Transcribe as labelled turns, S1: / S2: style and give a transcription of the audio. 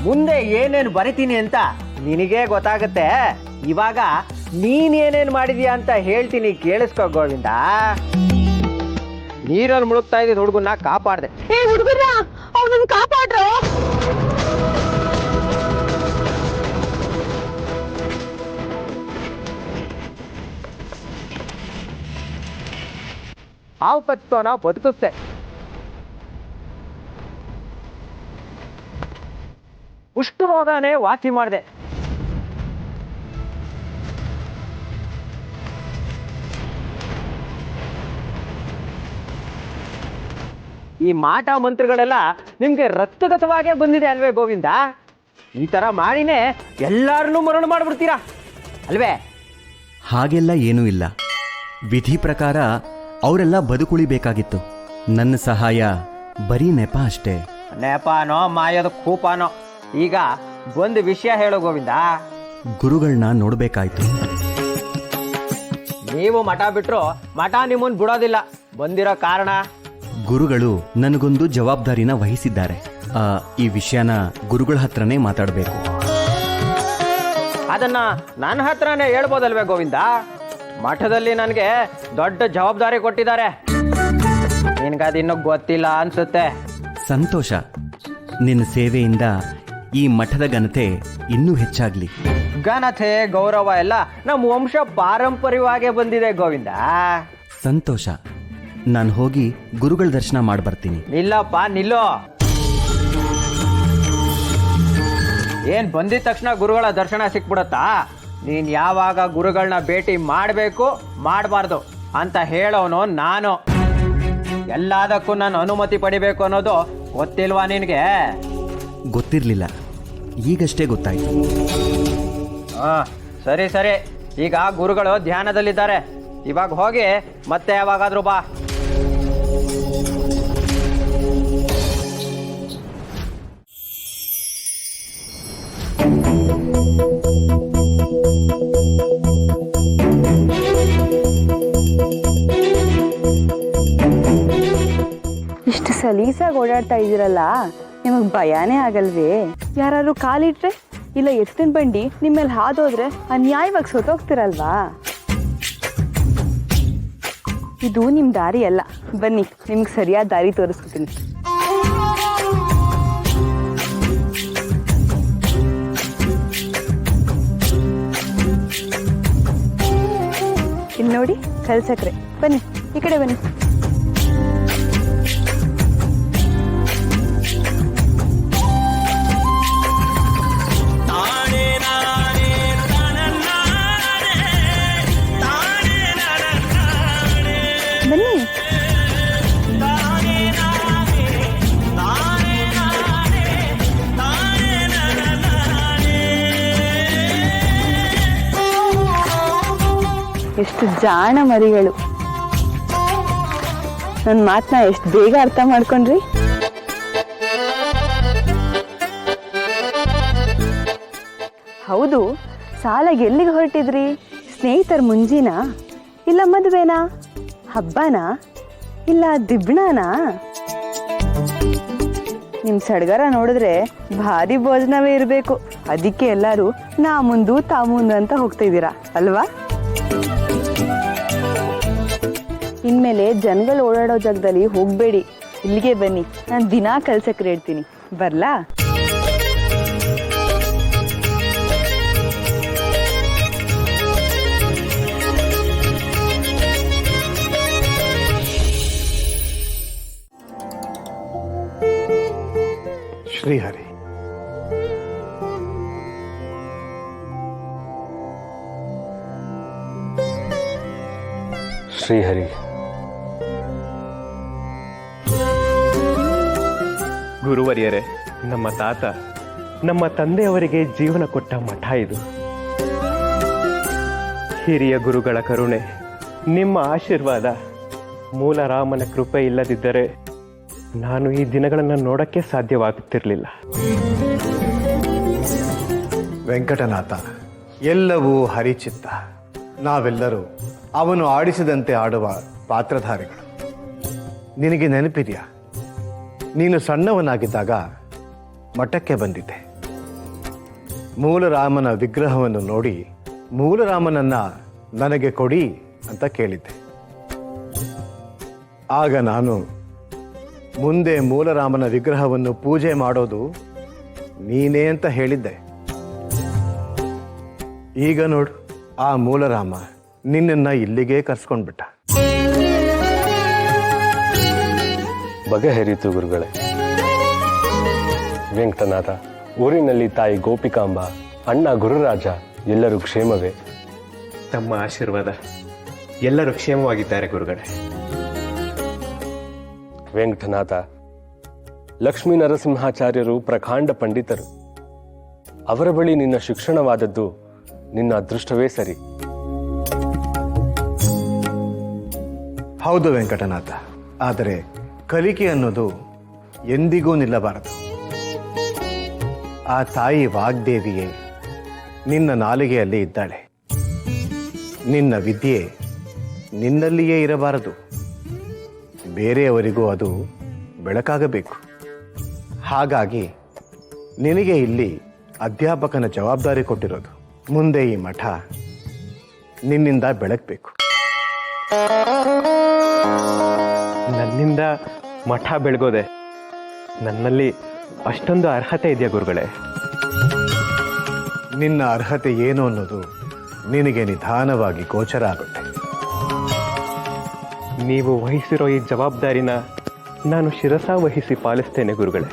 S1: ಮುಂದೆ ಏನೇನು ಬರಿತೀನಿ ಅಂತ ನಿನಗೇ ಗೊತ್ತಾಗುತ್ತೆ. ಇವಾಗ ನೀನೇನೇನು ಮಾಡಿದೀಯ ಅಂತ ಹೇಳ್ತೀನಿ, ಕೇಳಿಸ್ಕೋ ಗೋವಿಂದ. ನೀರಲ್ಲಿ ಮುಳುಗ್ತಾ ಇದ್ದ ಹುಡುಗನ್ನ ಕಾಪಾಡ್ದೆ.
S2: ಹುಡುಗರ ಅವನನ್ನ ಕಾಪಾಡ್ರು.
S1: ಹಾವು ಕಚ್ಚೋನ ಬದುಕಿಸ್ದೆ. ಉಷ್ಣರೋಗನೇ ವಾಸಿ ಮಾಡಿದೆ. ಈ ಮಾಟ ಮಂತ್ರಗಳೆಲ್ಲ ನಿಮ್ಗೆ ರಕ್ತಗತವಾಗೇ ಬಂದಿದೆ ಅಲ್ವೇ ಗೋವಿಂದ? ಈ ತರ ಮಾಡಿನೇ ಎಲ್ಲಾರನ್ನೂ ಮರಣ ಮಾಡ್ಬಿಡ್ತೀರಾ ಅಲ್ವೇ?
S3: ಹಾಗೆಲ್ಲ ಏನೂ ಇಲ್ಲ. ವಿಧಿ ಪ್ರಕಾರ ಅವರೆಲ್ಲ ಬದುಕುಳಿಬೇಕಾಗಿತ್ತು. ನನ್ನ ಸಹಾಯ ಬರೀ ನೆಪ ಅಷ್ಟೇ.
S1: ನೆಪಾನೋ ಮಾಯದ ಕೂಪಾನೋ. ಈಗ ಒಂದು ವಿಷಯ ಹೇಳೋ ಗೋವಿಂದ.
S3: ಗುರುಗಳನ್ನ ನೋಡ್ಬೇಕಾಯ್ತು.
S1: ನೀವು ಮಠ ಬಿಟ್ರು ಮಠ ನಿಮ್ಮನ್ ಬಿಡೋದಿಲ್ಲ. ಬಂದಿರೋ ಕಾರಣ?
S3: ಗುರುಗಳು ನನಗೊಂದು ಜವಾಬ್ದಾರಿನ ವಹಿಸಿದ್ದಾರೆ. ಈ ವಿಷಯನ ಗುರುಗಳ ಹತ್ರನೇ ಮಾತಾಡಬೇಕು.
S1: ಅದನ್ನ ನನ್ನ ಹತ್ರನೇ ಹೇಳ್ಬೋದಲ್ವೇ ಗೋವಿಂದ? ಮಠದಲ್ಲಿ ನನಗೆ ದೊಡ್ಡ ಜವಾಬ್ದಾರಿ ಕೊಟ್ಟಿದ್ದಾರೆ. ನಿನ್ಗದಿನ್ನೂ ಗೊತ್ತಿಲ್ಲ ಅನ್ಸುತ್ತೆ.
S3: ಸಂತೋಷ. ನಿನ್ನ ಸೇವೆಯಿಂದ ಈ ಮಠದ ಘನತೆ ಇನ್ನೂ ಹೆಚ್ಚಾಗ್ಲಿ.
S1: ಘನತೆ ಗೌರವ ಎಲ್ಲ ನಮ್ಮ ವಂಶ ಪಾರಂಪರ್ಯವಾಗೇ ಬಂದಿದೆ ಗೋವಿಂದ.
S3: ಸಂತೋಷ. ನಾನು ಹೋಗಿ ಗುರುಗಳ ದರ್ಶನ ಮಾಡಿ ಬರ್ತೀನಿ.
S1: ನಿಲ್ಲಪ್ಪ ನಿಲ್ಲೋ. ಏನ್ ಬಂದಿದ ತಕ್ಷಣ ಗುರುಗಳ ದರ್ಶನ ಸಿಕ್ಬಿಡತ್ತಾ? ನೀನ್ ಯಾವಾಗ ಗುರುಗಳನ್ನ ಭೇಟಿ ಮಾಡಬೇಕು ಮಾಡಬಾರ್ದು ಅಂತ ಹೇಳೋನು ನಾನು. ಎಲ್ಲದಕ್ಕೂ ನಾನು ಅನುಮತಿ ಪಡಿಬೇಕು ಅನ್ನೋದು ಗೊತ್ತಿಲ್ವಾ ನಿನಗೆ?
S3: ಗೊತ್ತಿರಲಿಲ್ಲ, ಈಗಷ್ಟೇ ಗೊತ್ತಾಯ್ತು.
S1: ಸರಿ ಸರಿ, ಈಗ ಗುರುಗಳು ಧ್ಯಾನದಲ್ಲಿದ್ದಾರೆ. ಇವಾಗ ಹೋಗಿ ಮತ್ತೆ ಯಾವಾಗಾದ್ರೂ ಬಾ.
S2: ಇಷ್ಟು ಸಲೀಸಾಗಿ ಓಡಾಡ್ತಾ ಇದ್ದೀರಲ್ಲ, ನಿಮಗೆ ಭಯಾನೇ ಆಗಲ್ವೇ? ಯಾರು ಕಾಲಿಟ್ರೆ ಇಲ್ಲ ಎತ್ತಿನ ಬಂಡಿ ನಿಮ್ಮೇಲೆ ಹಾದೋದ್ರೆ ಅನ್ಯಾಯವಾಗಿ ಸೊತ್ತೋಗ್ತಿರಲ್ವಾ? ಇದು ನಿಮ್ಮ ದಾರಿ ಅಲ್ಲ. ಬನ್ನಿ, ನಿಮ್ಗೆ ಸರಿಯಾದ ದಾರಿ ತೋರಿಸ್ಕೊತೀನಿ. ಇಲ್ಲಿ ನೋಡಿ, ಕಲ್ಸಕ್ರೆ. ಬನ್ನಿ, ಈ ಕಡೆ ಬನ್ನಿ. ಬನ್ನಿ. ಎಷ್ಟು ಜಾಣ ಮರಿಗಳು. ನನ್ನ ಮಾತನ್ನ ಎಷ್ಟು ಬೇಗ ಅರ್ಥ ಮಾಡ್ಕೊಂಡ್ರಿ. ಹೌದು, ಸಾಲಾಗಿ ಎಲ್ಲಿಗೆ ಹೊರಟಿದ್ರಿ? ಸ್ನೇಹಿತರ ಮುಂಜಿನ, ಇಲ್ಲ ಮದುವೆನಾ, ಹಬ್ಬನಾ, ಇಲ್ಲ ದಿಬ್ಣನಾ? ನಿಮ್ ಸಡಗರ ನೋಡಿದ್ರೆ ಭಾರಿ ಭೋಜನವೇ ಇರಬೇಕು. ಅದಕ್ಕೆ ಎಲ್ಲರೂ ನಾ ಮುಂದು ತಾ ಮುಂದು ಅಂತ ಹೋಗ್ತಾ ಇದ್ದೀರಾ ಅಲ್ವಾ? ಇನ್ಮೇಲೆ ಜನಗಳು ಓಡಾಡೋ ಜಾಗದಲ್ಲಿ ಹೋಗ್ಬೇಡಿ, ಇಲ್ಲಿಗೆ ಬನ್ನಿ. ನಾನು ದಿನಾ ಕಲ್ಸಕ್ರೆ ಹೇಳ್ತೀನಿ. ಬರ್ಲಾ?
S4: ಶ್ರೀಹರಿ, ಶ್ರೀಹರಿ, ಗುರುವರಿಯರೇ, ನಮ್ಮ ತಾತ, ನಮ್ಮ ತಂದೆಯವರಿಗೆ ಜೀವನ ಕೊಟ್ಟ ಮಠ ಇದು. ಹಿರಿಯ ಗುರುಗಳ ಕರುಣೆ, ನಿಮ್ಮ ಆಶೀರ್ವಾದ, ಮೂಲರಾಮನ ಕೃಪೆ ಇಲ್ಲದಿದ್ದರೆ ನಾನು ಈ ದಿನಗಳನ್ನು ನೋಡಕ್ಕೆ ಸಾಧ್ಯವಾಗುತ್ತಿರಲಿಲ್ಲ.
S5: ವೆಂಕಟನಾಥ, ಎಲ್ಲವೂ ಹರಿಚಿತ್ತ. ನಾವೆಲ್ಲರೂ ಅವನು ಆಡಿಸಿದಂತೆ ಆಡುವ ಪಾತ್ರಧಾರಿಗಳು. ನಿನಗೆ ನೆನಪಿದೆಯಾ, ನೀನು ಸಣ್ಣವನಾಗಿದ್ದಾಗ ಮಠಕ್ಕೆ ಬಂದಿದ್ದೆ. ಮೂಲರಾಮನ ವಿಗ್ರಹವನ್ನು ನೋಡಿ ಮೂಲರಾಮನನ್ನ ನನಗೆ ಕೊಡಿ ಅಂತ ಕೇಳಿದ್ದೆ. ಆಗ ನಾನು ಮುಂದೆ ಮೂಲರಾಮನ ವಿಗ್ರಹವನ್ನು ಪೂಜೆ ಮಾಡೋದು ನೀನೇ ಅಂತ ಹೇಳಿದ್ದೆ. ಈಗ ನೋಡು, ಆ ಮೂಲರಾಮ ನಿನ್ನನ್ನ ಇಲ್ಲಿಗೆ ಕರ್ಸ್ಕೊಂಡ್ಬಿಟ್ಟ.
S6: ಬಗೆಹರಿತು ಗುರುಗಳೇ. ವೆಂಕಟನಾಥ, ಊರಿನಲ್ಲಿ ತಾಯಿ ಗೋಪಿಕಾಂಬ, ಅಣ್ಣ ಗುರುರಾಜ ಎಲ್ಲರೂ ಕ್ಷೇಮವೇ?
S4: ತಮ್ಮ ಆಶೀರ್ವಾದ. ಎಲ್ಲರೂ ಕ್ಷೇಮವಾಗಿದ್ದಾರೆ ಗುರುಗಳೇ.
S6: ವೆಂಕಟನಾಥ, ಲಕ್ಷ್ಮೀ ನರಸಿಂಹಾಚಾರ್ಯರು ಪ್ರಕಾಂಡ ಪಂಡಿತರು. ಅವರ ಬಳಿ ನಿನ್ನ ಶಿಕ್ಷಣವಾದದ್ದು ನಿನ್ನ ಅದೃಷ್ಟವೇ ಸರಿ.
S5: ಹೌದು ವೆಂಕಟನಾಥ, ಆದರೆ ಕಲಿಕೆ ಅನ್ನೋದು ಎಂದಿಗೂ ನಿಲ್ಲಬಾರದು. ಆ ತಾಯಿ ವಾಗ್ದೇವಿಯೇ ನಿನ್ನ ನಾಲಿಗೆಯಲ್ಲಿ ಇದ್ದಾಳೆ. ನಿನ್ನ ವಿದ್ಯೆ ನಿನ್ನಲ್ಲಿಯೇ ಇರಬಾರದು, ಬೇರೆಯವರಿಗೂ ಅದು ಬೆಳಕಾಗಬೇಕು. ಹಾಗಾಗಿ ನಿನಗೆ ಇಲ್ಲಿ ಅಧ್ಯಾಪಕನ ಜವಾಬ್ದಾರಿ ಕೊಟ್ಟಿರೋದು. ಮುಂದೆ ಈ ಮಠ ನಿನ್ನಿಂದ ಬೆಳಗಬೇಕು.
S4: ನನ್ನಿಂದ ಮಠ ಬೆಳಗೋದೆ? ನನ್ನಲ್ಲಿ ಅಷ್ಟೊಂದು ಅರ್ಹತೆ ಇದೆಯಾ ಗುರುಗಳೇ?
S5: ನಿನ್ನ ಅರ್ಹತೆ ಏನು ಅನ್ನೋದು ನಿನಗೆ ನಿಧಾನವಾಗಿ ಗೋಚರ ಆಗುತ್ತೆ.
S4: ನೀವು ವಹಿಸಿರೋ ಈ ಜವಾಬ್ದಾರಿನ ನಾನು ಶಿರಸ ವಹಿಸಿ ಪಾಲಿಸ್ತೇನೆ ಗುರುಗಳೇ.